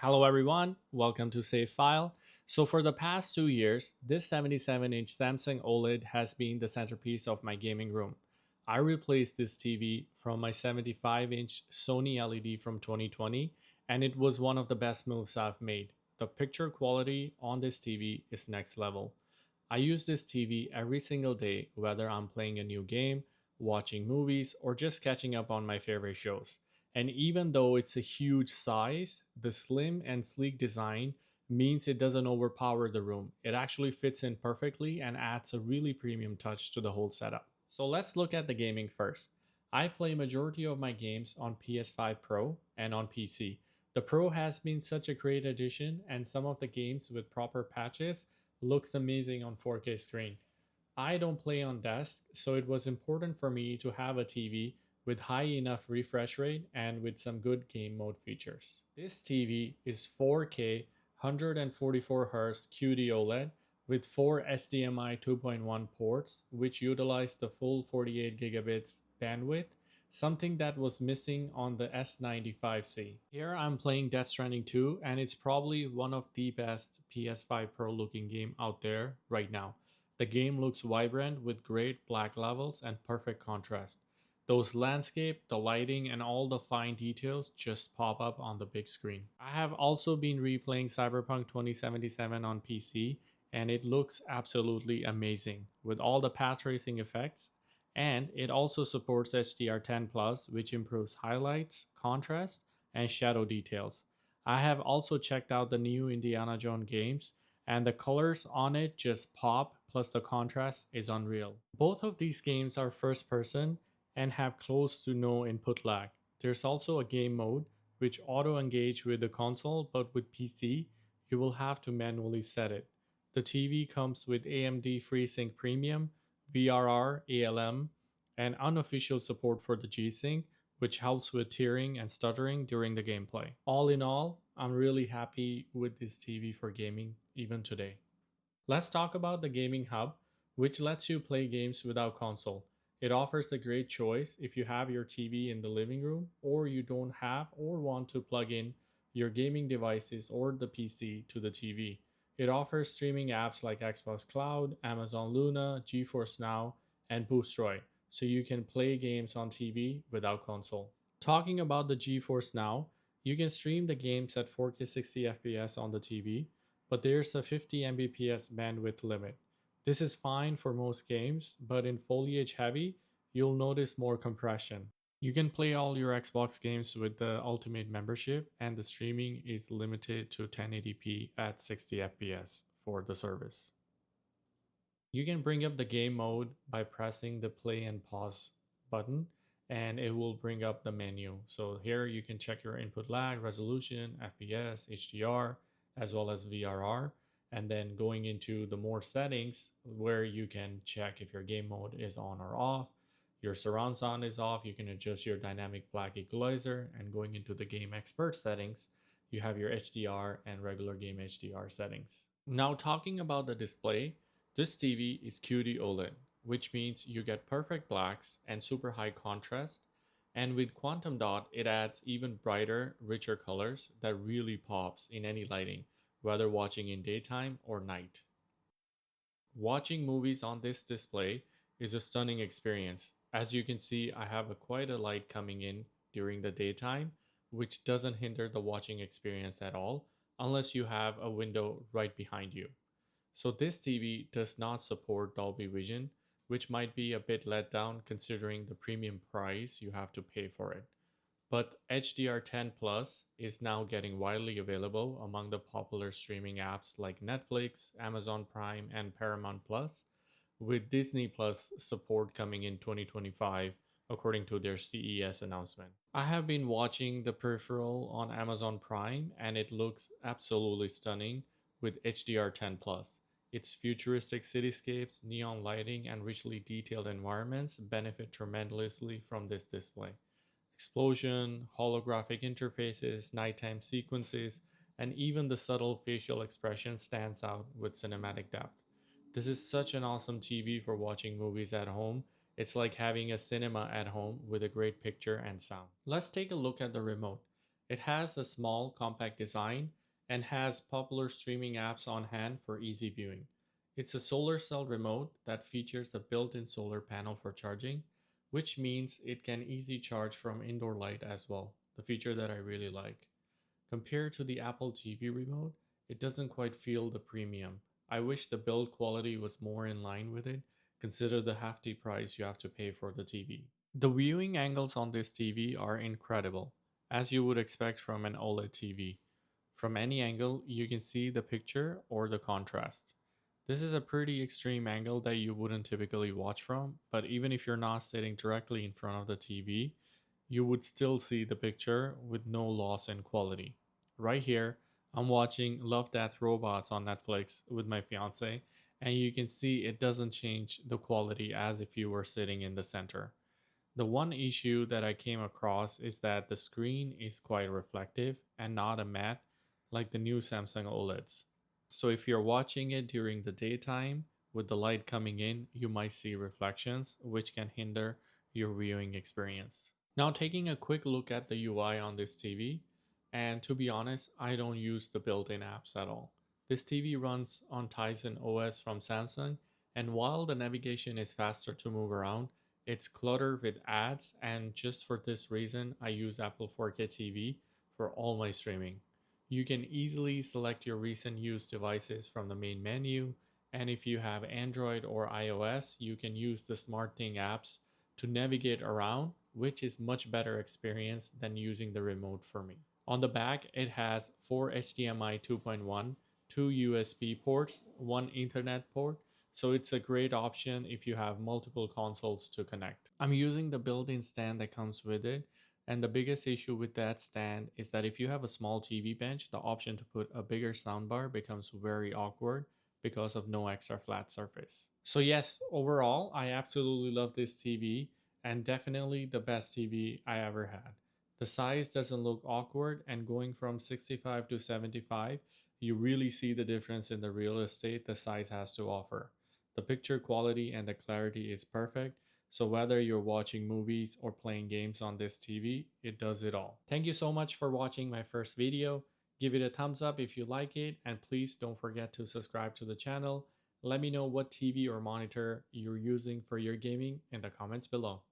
Hello everyone, welcome to Save File. So for the past 2 years, this 77-inch Samsung OLED has been the centerpiece of my gaming room. I replaced this TV from my 75-inch Sony LED from 2020, and it was one of the best moves I've made. The picture quality on this TV is next level. I use this TV every single day, whether I'm playing a new game, watching movies, or just catching up on my favorite shows. And even though it's a huge size, the slim and sleek design means it doesn't overpower the room. It actually fits in perfectly and adds a really premium touch to the whole setup. So let's look at the gaming first. I play majority of my games on PS5 Pro and on PC. The Pro has been such a great addition, and some of the games with proper patches looks amazing on 4K screen. I don't play on desk, so it was important for me to have a TV with high enough refresh rate and with some good game mode features. This TV is 4K 144Hz QD OLED with 4 HDMI 2.1 ports, which utilize the full 48 gigabits bandwidth, something that was missing on the S95C. Here I'm playing Death Stranding 2, and it's probably one of the best PS5 Pro looking game out there right now. The game looks vibrant with great black levels and perfect contrast. Those landscape, the lighting, and all the fine details just pop up on the big screen. I have also been replaying Cyberpunk 2077 on PC, and it looks absolutely amazing with all the path tracing effects, and it also supports HDR10 Plus, which improves highlights, contrast, and shadow details. I have also checked out the new Indiana Jones games, and the colors on it just pop, plus the contrast is unreal. Both of these games are first person and have close to no input lag. There's also a game mode which auto engage with the console, but with PC, you will have to manually set it. The TV comes with AMD FreeSync Premium, VRR, ALM, and unofficial support for the G-Sync, which helps with tearing and stuttering during the gameplay. All in all, I'm really happy with this TV for gaming even today. Let's talk about the gaming hub, which lets you play games without console. It offers a great choice if you have your TV in the living room or you don't have or want to plug in your gaming devices or the PC to the TV. It offers streaming apps like Xbox Cloud, Amazon Luna, GeForce Now, and Boostroid, so you can play games on TV without console. Talking about the GeForce Now, you can stream the games at 4K 60 FPS on the TV, but there's a 50 Mbps bandwidth limit. This is fine for most games, but in foliage heavy, you'll notice more compression. You can play all your Xbox games with the Ultimate membership, and the streaming is limited to 1080p at 60 FPS for the service. You can bring up the game mode by pressing the play and pause button, and it will bring up the menu. So here you can check your input lag, resolution, FPS, HDR, as well as VRR. And then going into the more settings where you can check if your game mode is on or off, your surround sound is off, you can adjust your dynamic black equalizer, and going into the game expert settings, you have your HDR and regular game HDR settings. Now talking about the display, this TV is QD OLED, which means you get perfect blacks and super high contrast. And with Quantum Dot, it adds even brighter, richer colors that really pops in any lighting, whether watching in daytime or night. Watching movies on this display is a stunning experience. As you can see, I have quite a light coming in during the daytime, which doesn't hinder the watching experience at all, unless you have a window right behind you. So this TV does not support Dolby Vision, which might be a bit let down considering the premium price you have to pay for it. But HDR10 Plus is now getting widely available among the popular streaming apps like Netflix, Amazon Prime, and Paramount Plus, with Disney Plus support coming in 2025, according to their CES announcement. I have been watching The Peripheral on Amazon Prime, and it looks absolutely stunning with HDR10 Plus. Its futuristic cityscapes, neon lighting, and richly detailed environments benefit tremendously from this display. Explosion, holographic interfaces, nighttime sequences, and even the subtle facial expression stands out with cinematic depth. This is such an awesome TV for watching movies at home. It's like having a cinema at home with a great picture and sound. Let's take a look at the remote. It has a small, compact design and has popular streaming apps on hand for easy viewing. It's a solar cell remote that features a built in solar panel for charging, which means it can easy charge from indoor light as well, the feature that I really like. Compared to the Apple TV remote, it doesn't quite feel the premium. I wish the build quality was more in line with it, consider the hefty price you have to pay for the TV. The viewing angles on this TV are incredible, as you would expect from an OLED TV. From any angle, you can see the picture or the contrast. This is a pretty extreme angle that you wouldn't typically watch from, but even if you're not sitting directly in front of the TV, you would still see the picture with no loss in quality. Right here, I'm watching Love Death Robots on Netflix with my fiance, and you can see it doesn't change the quality as if you were sitting in the center. The one issue that I came across is that the screen is quite reflective and not a matte like the new Samsung OLEDs. So if you're watching it during the daytime with the light coming in, you might see reflections, which can hinder your viewing experience. Now, taking a quick look at the UI on this TV, and to be honest, I don't use the built in apps at all. This TV runs on Tizen OS from Samsung, and while the navigation is faster to move around, it's cluttered with ads, and just for this reason, I use Apple 4K TV for all my streaming. You can easily select your recent used devices from the main menu, and if you have Android or iOS, you can use the SmartThing apps to navigate around, which is much better experience than using the remote for me. On the back, it has 4 HDMI 2.1, 2 USB ports, 1 Ethernet port, so it's a great option if you have multiple consoles to connect. I'm using the built-in stand that comes with it, and the biggest issue with that stand is that if you have a small TV bench, the option to put a bigger soundbar becomes very awkward because of no extra flat surface. So yes, overall, I absolutely love this TV and definitely the best TV I ever had. The size doesn't look awkward, and going from 65 to 75, you really see the difference in the real estate the size has to offer. The picture quality and the clarity is perfect, so whether you're watching movies or playing games on this TV, it does it all. Thank you so much for watching my first video. Give it a thumbs up if you like it, and please don't forget to subscribe to the channel. Let me know what TV or monitor you're using for your gaming in the comments below.